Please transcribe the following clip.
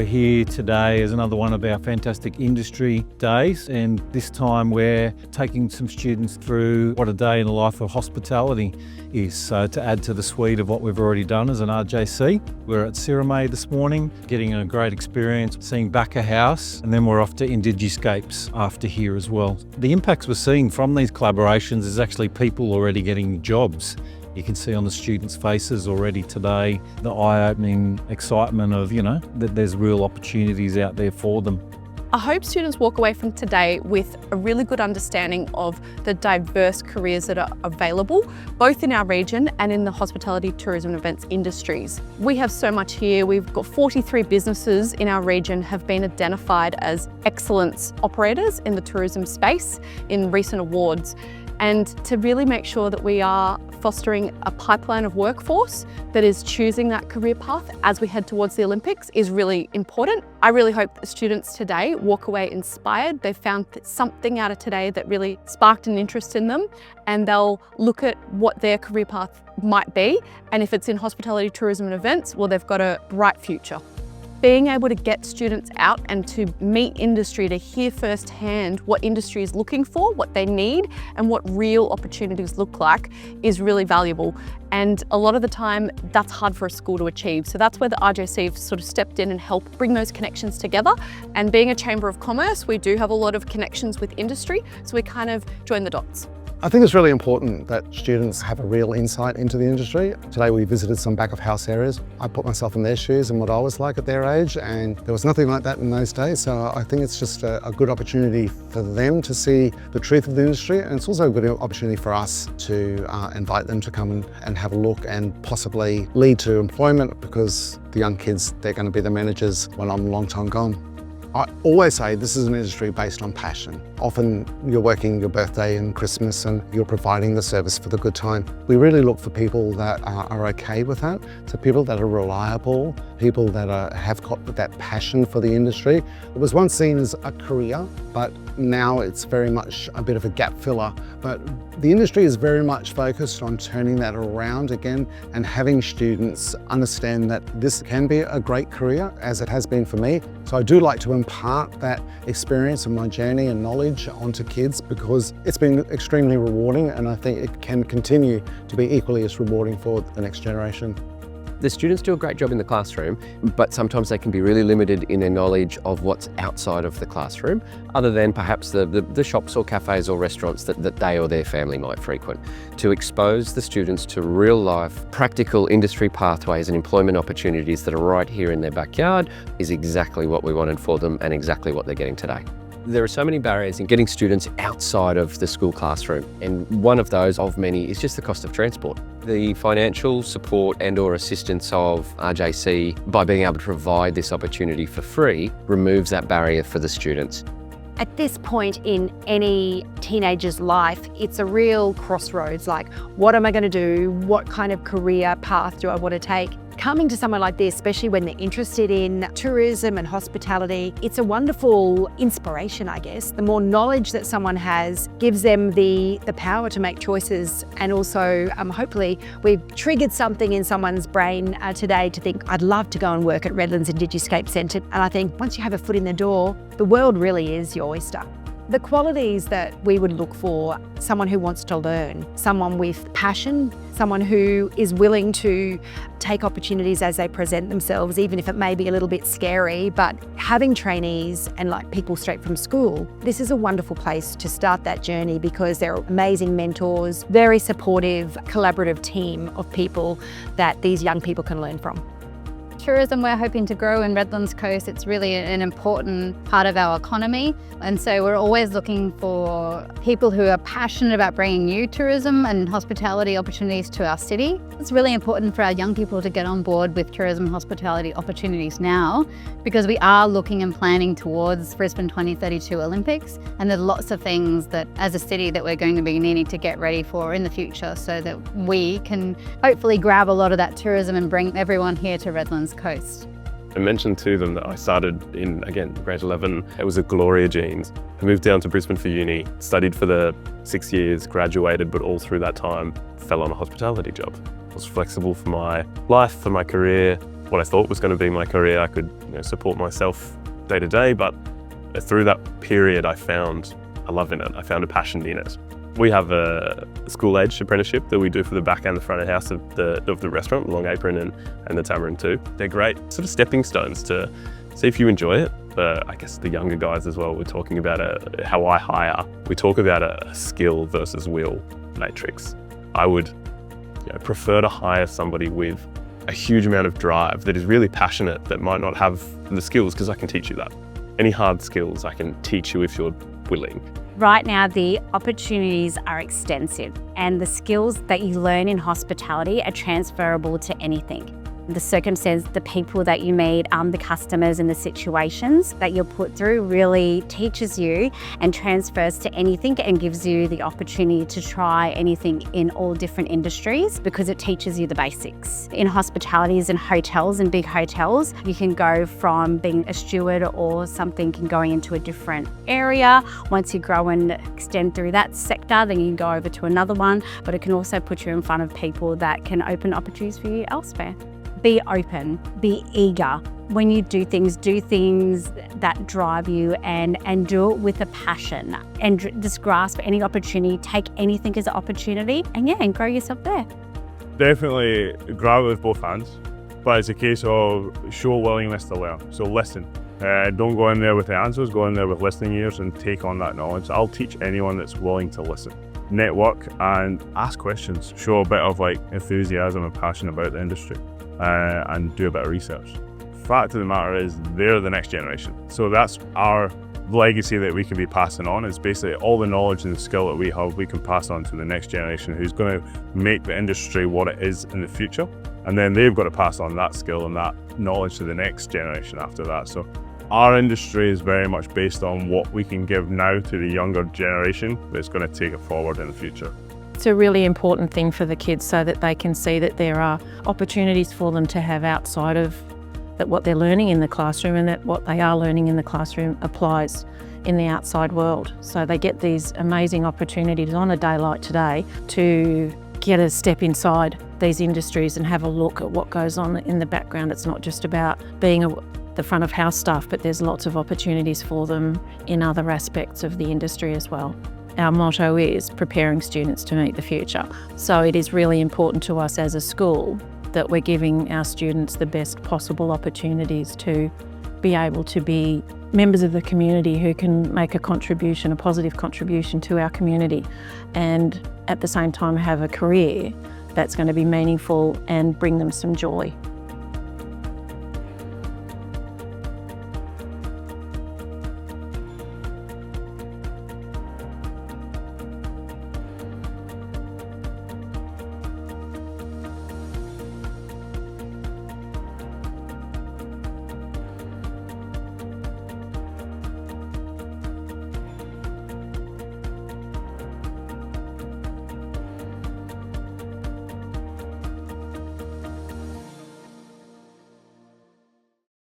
We're here today as another one of our fantastic industry days, and this time we're taking some students through what a day in the life of hospitality is. So to add to the suite of what we've already done as an RJC, we're at Ciramay this morning, getting a great experience, seeing Backer House, and then we're off to Indigiscapes after here as well. The impacts we're seeing from these collaborations is actually people already getting jobs. You can see on the students' faces already today the eye-opening excitement of, that there's real opportunities out there for them. I hope students walk away from today with a really good understanding of the diverse careers that are available, both in our region and in the hospitality, tourism and events industries. We have so much here. We've got 43 businesses in our region have been identified as excellence operators in the tourism space in recent awards. And to really make sure that we are fostering a pipeline of workforce that is choosing that career path as we head towards the Olympics is really important. I really hope that students today walk away inspired. They've found something out of today that really sparked an interest in them, and they'll look at what their career path might be. And if it's in hospitality, tourism and events, well, they've got a bright future. Being able to get students out and to meet industry, to hear firsthand what industry is looking for, what they need, and what real opportunities look like is really valuable. And a lot of the time, that's hard for a school to achieve. So that's where the RJC have sort of stepped in and helped bring those connections together. And being a Chamber of Commerce, we do have a lot of connections with industry, so we kind of join the dots. I think it's really important that students have a real insight into the industry. Today we visited some back of house areas. I put myself in their shoes and what I was like at their age, and there was nothing like that in those days. So I think it's just a good opportunity for them to see the truth of the industry, and it's also a good opportunity for us to invite them to come and have a look and possibly lead to employment, because the young kids, they're going to be the managers when I'm a long time gone. I always say this is an industry based on passion. Often you're working your birthday and Christmas and you're providing the service for the good time. We really look for people that are okay with that. So people that are reliable, people that have got that passion for the industry. It was once seen as a career, but now it's very much a bit of a gap filler. But the industry is very much focused on turning that around again and having students understand that this can be a great career, as it has been for me. So I do like to impart that experience of my journey and knowledge onto kids, because it's been extremely rewarding, and I think it can continue to be equally as rewarding for the next generation. The students do a great job in the classroom, but sometimes they can be really limited in their knowledge of what's outside of the classroom, other than perhaps the shops or cafes or restaurants that they or their family might frequent. To expose the students to real life, practical industry pathways and employment opportunities that are right here in their backyard is exactly what we wanted for them, and exactly what they're getting today. There are so many barriers in getting students outside of the school classroom, and one of those, of many, is just the cost of transport. The financial support and/or assistance of RJC, by being able to provide this opportunity for free, removes that barrier for the students. At this point in any teenager's life, it's a real crossroads, like, what am I going to do? What kind of career path do I want to take? Coming to somewhere like this, especially when they're interested in tourism and hospitality, it's a wonderful inspiration, I guess. The more knowledge that someone has gives them the power to make choices, and also hopefully we've triggered something in someone's brain today to think, I'd love to go and work at Redlands Indigiscape Centre. And I think once you have a foot in the door, the world really is your oyster. The qualities that we would look for: someone who wants to learn, someone with passion, someone who is willing to take opportunities as they present themselves, even if it may be a little bit scary. But having trainees and like people straight from school, this is a wonderful place to start that journey, because they're amazing mentors, very supportive, collaborative team of people that these young people can learn from. Tourism we're hoping to grow in Redlands Coast. It's really an important part of our economy, and so we're always looking for people who are passionate about bringing new tourism and hospitality opportunities to our city. It's really important for our young people to get on board with tourism and hospitality opportunities now, because we are looking and planning towards Brisbane 2032 Olympics, and there's lots of things that as a city that we're going to be needing to get ready for in the future, so that we can hopefully grab a lot of that tourism and bring everyone here to Redlands Coast. I mentioned to them that I started in, again, grade 11. It was at Gloria Jeans. I moved down to Brisbane for uni, studied for the 6 years, graduated, but all through that time fell on a hospitality job. I was flexible for my life, for my career, what I thought was going to be my career. I could support myself day to day, but through that period I found a love in it. I found a passion in it. We have a school-age apprenticeship that we do for the back and the front of house of the restaurant, Long Apron and the Tamarind too. They're great sort of stepping stones to see if you enjoy it. But I guess the younger guys as well, we're talking about how I hire. We talk about a skill versus will matrix. I would prefer to hire somebody with a huge amount of drive, that is really passionate, that might not have the skills, because I can teach you that. Any hard skills I can teach you if you're willing. Right now, the opportunities are extensive, and the skills that you learn in hospitality are transferable to anything. The circumstance, the people that you meet, the customers and the situations that you're put through really teaches you and transfers to anything, and gives you the opportunity to try anything in all different industries, because it teaches you the basics. In hospitalities and hotels and big hotels, you can go from being a steward or something and going into a different area. Once you grow and extend through that sector, then you can go over to another one, but it can also put you in front of people that can open opportunities for you elsewhere. Be open, be eager. When you do things that drive you, and do it with a passion, and just grasp any opportunity, take anything as an opportunity, and grow yourself there. Definitely grab it with both hands, but it's a case of show willingness to learn. So listen, don't go in there with the answers, go in there with listening ears and take on that knowledge. I'll teach anyone that's willing to listen. Network and ask questions, show a bit of enthusiasm and passion about the industry. And do a bit of research. Fact of the matter is, they're the next generation. So that's our legacy that we can be passing on. Is basically all the knowledge and the skill that we have, we can pass on to the next generation, who's going to make the industry what it is in the future. And then they've got to pass on that skill and that knowledge to the next generation after that. So our industry is very much based on what we can give now to the younger generation that's going to take it forward in the future. It's a really important thing for the kids, so that they can see that there are opportunities for them to have outside of what they're learning in the classroom, and that what they are learning in the classroom applies in the outside world. So they get these amazing opportunities on a day like today to get a step inside these industries and have a look at what goes on in the background. It's not just about being the front of house staff, but there's lots of opportunities for them in other aspects of the industry as well. Our motto is preparing students to meet the future. So it is really important to us as a school that we're giving our students the best possible opportunities to be able to be members of the community who can make a contribution, a positive contribution to our community, and at the same time have a career that's going to be meaningful and bring them some joy.